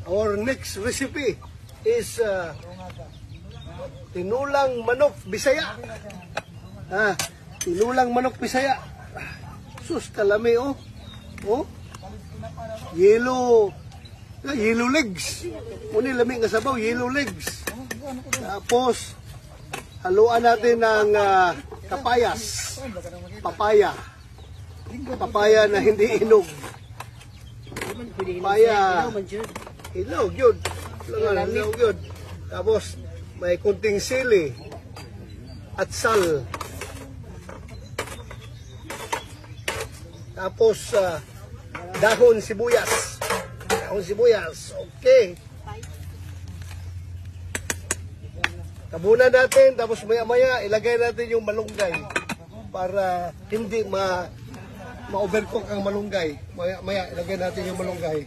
Our next recipe is tinulang manok Bisaya. Tinulang manok Bisaya. Sus, kalami oh. Oh. Yellow legs. Uni lami nga sabaw, yellow legs. Tapos haluan natin ng kapayas. Papaya na hindi inog. Papaya. Hilaw, yun. Hilaw, yun. Tapos, may kunting sili at sal. Tapos, dahon sibuyas. Dahon sibuyas. Okay. Tabunan natin, tapos maya-maya, ilagay natin yung malunggay para hindi ma-overcook ang malunggay. Maya-maya, ilagay natin yung malunggay.